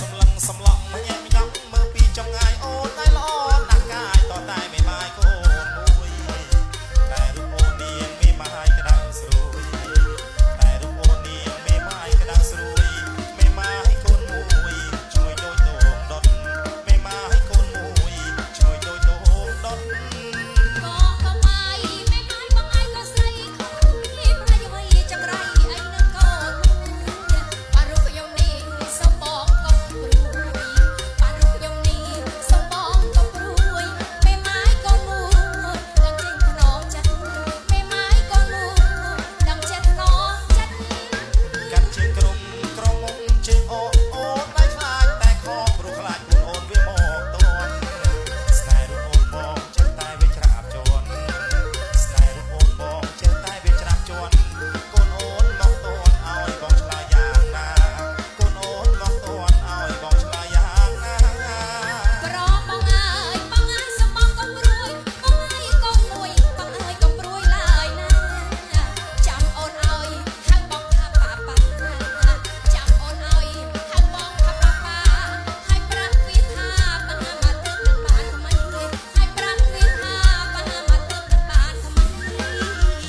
សម្លឹងសម្លក់ម្ញាក់ញ៉ាំមើលពីចំងាយអូនតែល្អណាស់កាយតតែមេម៉ាយកូនមួយតែរូបអូននាងមេម៉ាយក្តៅស្រួយតែរូបអូននាងមេម៉ាយក្តៅស្រួយមេម៉ាយកូនមួយជួយដូចដូងដុតមេម៉ាយកូនមួយជួយដូចដូងដុតក៏ម៉ាយមេម៉ាយបងឯងក៏ស្រីខំពីប្រយោយចង្រៃឯងនឹងកូនបារុខ្ញុំនេះសុំបងក៏ព្រួយបារុខ្ញុំនេះសុំបងក៏ព្រួយមេម៉ាយកូនមួយដឹងចេញថ្នមចិត្តមេម៉ាយកូនមួយដឹងចិត្តថ្នមចិត្តកាត់ជាក្រុមក្រមុំជាអូអូនដៃខ្លាចតែខំព្រោះខ្លាចខ្លួនអូនវាមកតន់ស្នេហ៍រូបអូនបងចេះតែវាច្រាបជន់ស្នេហ៍រូបអូនបងចេះតែវាច្រាបជន់កូនអូនមកតន់ឲ្យបងឆ្លើយយ៉ាងណាកូនអូនមកតន់ឲ្យបងឆ្លើយយ៉ាងណាប្របងអើយបងអើយសុំបងក៏ព្រួយបងអើយកូនមួយបងអើយក៏ព្រួយឡើយណាចាំអូនឲ្យហៅបងថាប៉ាប៉ាចាំអូនឲ្យហៅបងថាប៉ាប៉ាហើយប្រាប់វាថាបងមកទឹកនឹងបានថ្មីហើយប្រាប់វាថាបងមកទឹកនឹងបានថ្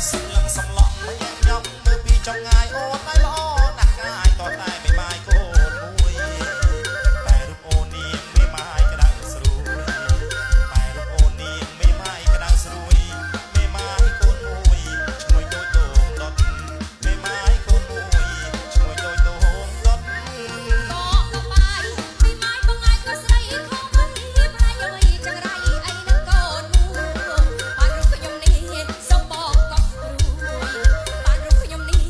សម្លឹងសម្លក់ម្ញាក់ញ៉ាំមើលពីចំងាយអូនតែល្អណាស់កាយតតែមេម៉ាយកូនមួយតែរូបអូននាងមេម៉ាយក្តៅស្រួយតែរូបអូននាងមេម៉ាយក្តៅស្រួយមេម៉ាយកូនមួយឈ្មោះដូចដូងដុតមេម៉ាយកូនមួយឈ្មោះដូចដូងដុតក៏បាយពីម៉ាយបងឯងក៏ស្រីខំពីប្រយោយចង្រៃឯងនឹងកូនមួយបានរូបខ្ញុំនេះសុំបងក៏ព្រួយបានរូបខ្ញុំនេះ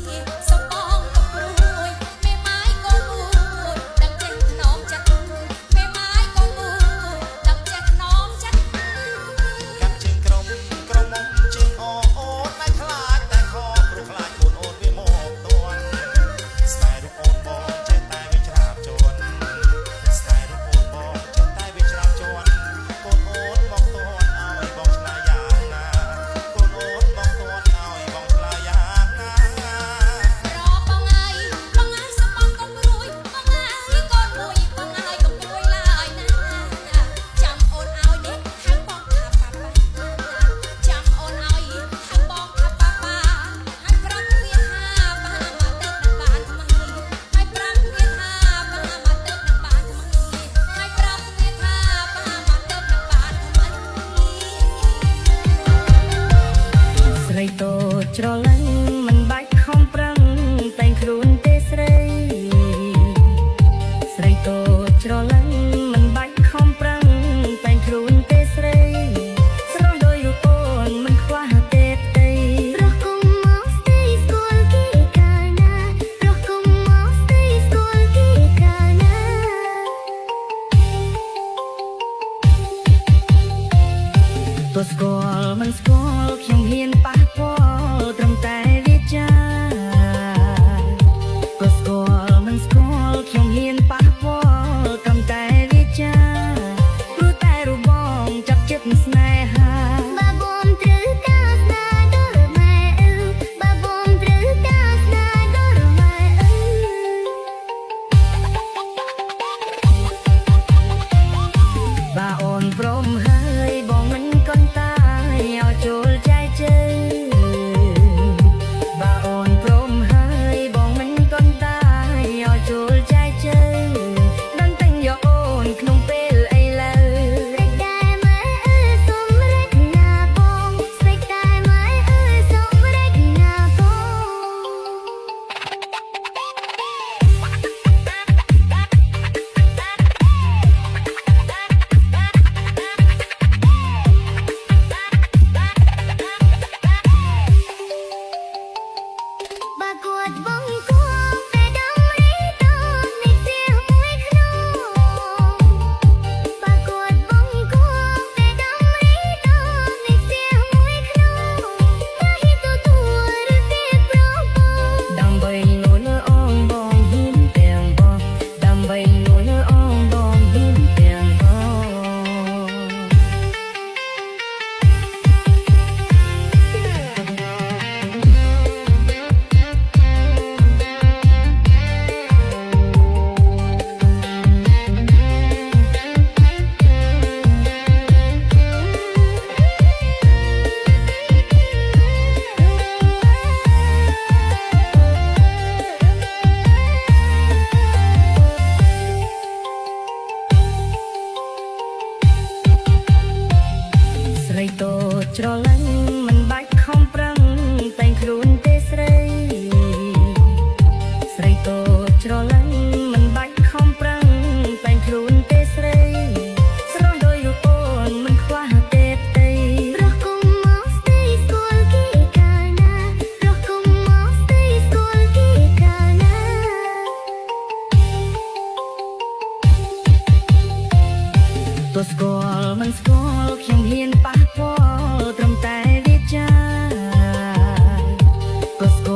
ក៏ស្គា